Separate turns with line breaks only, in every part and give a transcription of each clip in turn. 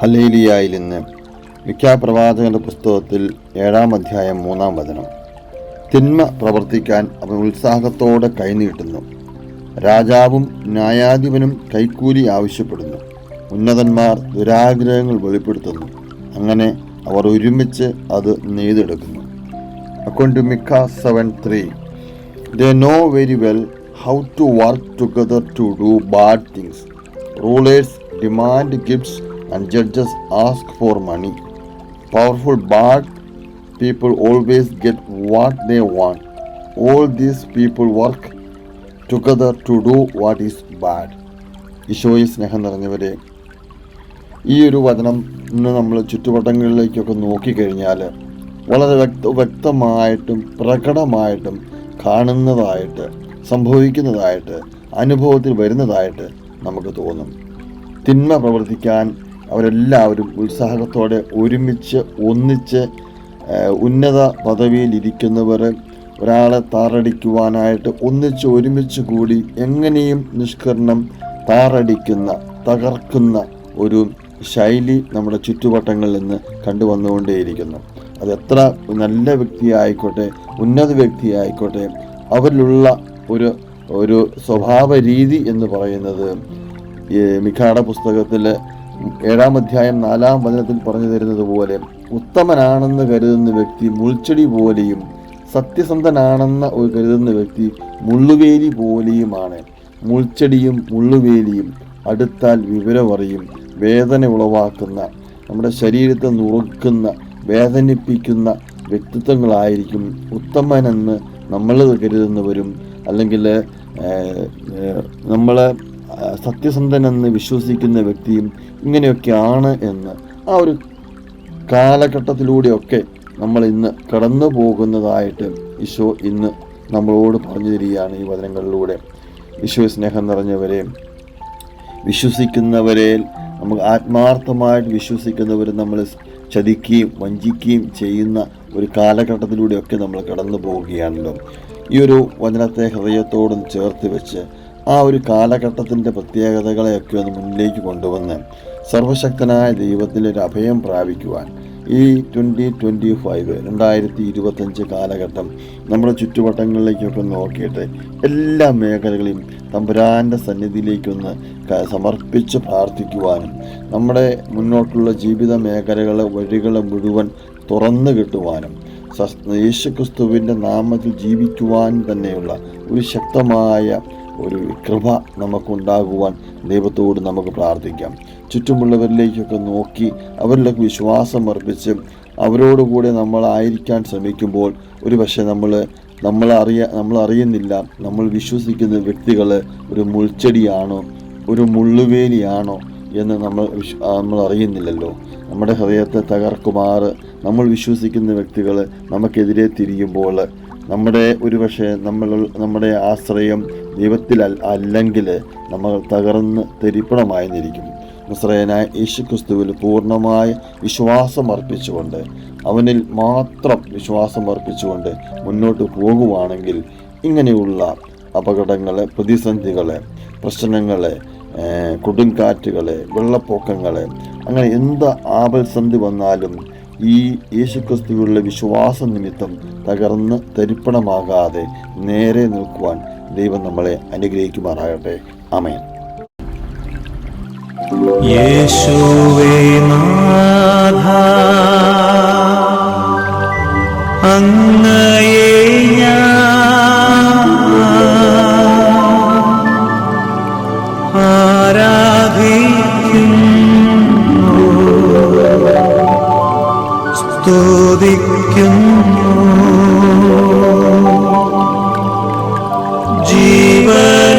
ഹല്ലേലൂയായിൽ നിന്ന് മിക്ക പുസ്തകത്തിൽ 7-ാം അധ്യായം 3-ാം വചനം. തിന്മ പ്രവർത്തിക്കാൻ അവൻ ഉത്സാഹത്തോടെ കൈനീട്ടുന്നു. രാജാവും ന്യായാധിപനും കൈക്കൂലി ആവശ്യപ്പെടുന്നു. ഉന്നതന്മാർ ദുരാഗ്രഹങ്ങൾ വെളിപ്പെടുത്തുന്നു. അങ്ങനെ അവർ ഒരുമിച്ച് അത് നെയ്തെടുക്കുന്നു. According to Micah 7:3, they know very well how to work together to do bad things. Rulers demand gifts and judges ask for money. Powerful bad people always get what they want. All these people work together to do what is bad. ഈശോയെ സ്നേഹം നിറഞ്ഞവരെ, ഈ ഒരു വചനം ഇന്ന് നമ്മൾ ചുറ്റുവട്ടങ്ങളിലേക്കൊക്കെ നോക്കിക്കഴിഞ്ഞാൽ വളരെ വ്യക്തമായിട്ടും പ്രകടമായിട്ടും കാണുന്നതായിട്ട്, സംഭവിക്കുന്നതായിട്ട്, അനുഭവത്തിൽ വരുന്നതായിട്ട് നമുക്ക് തോന്നും. തിന്മ പ്രവർത്തിക്കാൻ അവരെല്ലാവരും ഉത്സാഹത്തോടെ ഒന്നിച്ച് ഉന്നത പദവിയിലിരിക്കുന്നവർ ഒരാളെ താറടിക്കുവാനായിട്ട് ഒരുമിച്ച് കൂടി എങ്ങനെയും നിഷ്കരണം താറടിക്കുന്ന, തകർക്കുന്ന ഒരു ശൈലി നമ്മുടെ ചുറ്റുവട്ടങ്ങളിൽ നിന്ന് കണ്ടുവന്നുകൊണ്ടേയിരിക്കുന്നു. അതെത്ര നല്ല വ്യക്തിയായിക്കോട്ടെ, ഉന്നത വ്യക്തിയായിക്കോട്ടെ, അവരിലുള്ള ഒരു സ്വഭാവ രീതി എന്ന് പറയുന്നത് മിഖയുടെ പുസ്തകത്തിൽ 7-ാം അധ്യായം 4-ാം വചനത്തിൽ പറഞ്ഞു തരുന്നത് പോലെ, ഉത്തമനാണെന്ന് കരുതുന്ന വ്യക്തി മുൾച്ചെടി പോലെയും സത്യസന്ധനാണെന്ന് കരുതുന്ന വ്യക്തി മുള്ളുവേലി പോലെയുമാണ്. മുൾച്ചെടിയും മുള്ളുവേലിയും അടുത്താൽ വിവരമറിയും. വേദന ഉളവാക്കുന്ന, നമ്മുടെ ശരീരത്തെ നുറുക്കുന്ന, വേദനിപ്പിക്കുന്ന വ്യക്തിത്വങ്ങളായിരിക്കും ഉത്തമനെന്ന് നമ്മൾ കരുതുന്നവരും, അല്ലെങ്കിൽ നമ്മൾ സത്യസന്ധനെന്ന് വിശ്വസിക്കുന്ന വ്യക്തിയും ഇങ്ങനെയൊക്കെയാണ് എന്ന് ആ ഒരു കാലഘട്ടത്തിലൂടെയൊക്കെ നമ്മൾ ഇന്ന് കടന്നു പോകുന്നതായിട്ട് ഈശോ ഇന്ന് നമ്മളോട് പറഞ്ഞു തരികയാണ് ഈ വചനങ്ങളിലൂടെ. ഈശോ സ്നേഹം നിറഞ്ഞവരെ, വിശ്വസിക്കുന്നവരെ, നമുക്ക് ആത്മാർത്ഥമായിട്ട് വിശ്വസിക്കുന്നവർ നമ്മൾ ചതിക്കുകയും വഞ്ചിക്കുകയും ചെയ്യുന്ന ഒരു കാലഘട്ടത്തിലൂടെയൊക്കെ നമ്മൾ കടന്നു പോവുകയാണല്ലോ. ഈ ഒരു വചനത്തെ ഹൃദയത്തോടും ചേർത്ത് വെച്ച് ആ ഒരു കാലഘട്ടത്തിൻ്റെ പ്രത്യേകതകളെയൊക്കെ ഒന്ന് മുന്നിലേക്ക് കൊണ്ടുവന്ന് സർവശക്തനായ ദൈവത്തിലൊരു അഭയം പ്രാപിക്കുവാൻ ഈ 2025 കാലഘട്ടം നമ്മുടെ ചുറ്റുവട്ടങ്ങളിലേക്കൊക്കെ നോക്കിയിട്ട് എല്ലാ മേഖലകളെയും തമ്പുരാൻ്റെ സന്നിധിയിലേക്കൊന്ന് സമർപ്പിച്ച് പ്രാർത്ഥിക്കുവാനും നമ്മുടെ മുന്നോട്ടുള്ള ജീവിത വഴികളെ മുഴുവൻ തുറന്നു കിട്ടുവാനും യേശുക്രിസ്തുവിൻ്റെ നാമത്തിൽ ജീവിക്കുവാൻ തന്നെയുള്ള ഒരു ശക്തമായ ഒരു കൃപ നമുക്കുണ്ടാകുവാൻ ദൈവത്തോട് നമുക്ക് പ്രാർത്ഥിക്കാം. ചുറ്റുമുള്ളവരിലേക്കൊക്കെ നോക്കി അവരിലേക്ക് വിശ്വാസം അർപ്പിച്ച് അവരോടുകൂടെ നമ്മളായിരിക്കാൻ ശ്രമിക്കുമ്പോൾ ഒരു പക്ഷേ നമ്മൾ അറിയുന്നില്ല, നമ്മൾ വിശ്വസിക്കുന്ന വ്യക്തികൾ ഒരു മുൾച്ചെടിയാണോ ഒരു മുള്ളുവേലിയാണോ എന്ന് നമ്മൾ അറിയുന്നില്ലല്ലോ. നമ്മുടെ ഹൃദയത്തെ തകർക്കുമാറ് നമ്മൾ വിശ്വസിക്കുന്ന വ്യക്തികൾ നമുക്കെതിരെ തിരിയുമ്പോൾ ഒരു പക്ഷേ നമ്മുടെ ആശ്രയം ദൈവത്തിൽ അല്ലെങ്കിൽ നമ്മൾ തകർന്ന് തരിപ്പണമായിരിക്കും. നസ്രയനായ യേശുക്രിസ്തുവിൽ പൂർണ്ണമായ വിശ്വാസം അർപ്പിച്ചുകൊണ്ട്, അവനിൽ മാത്രം വിശ്വാസം അർപ്പിച്ചുകൊണ്ട് മുന്നോട്ട് പോകുവാണെങ്കിൽ ഇങ്ങനെയുള്ള അപകടങ്ങൾ, പ്രതിസന്ധികൾ, പ്രശ്നങ്ങൾ, കൊടുങ്കാറ്റുകൾ, വെള്ളപ്പൊക്കങ്ങൾ, അങ്ങനെ എന്ത് ആപൽസന്ധി വന്നാലും ഈ യേശുക്രിസ്തുവിലുള്ള വിശ്വാസ നിമിത്തം തകർന്ന് തരിപ്പണമാകാതെ നേരെ നിൽക്കുവാൻ ദൈവം നമ്മളെ അനുഗ്രഹിക്കുമാറാകട്ടെ. ആമേൻ.
യേശുവേ നാഥ, അങ്ങയെ ഞാൻ ആരാധിക്കുന്നു, സ്തുതിക്കുന്നു.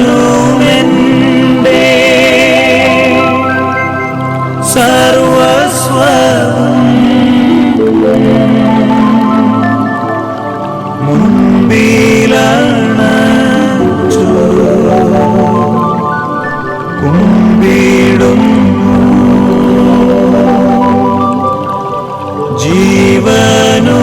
ജീവനുമെന്റെ സർവസ്വം മുൻപിലണച്ചു കുമ്പിടുന്നു. ജീവനു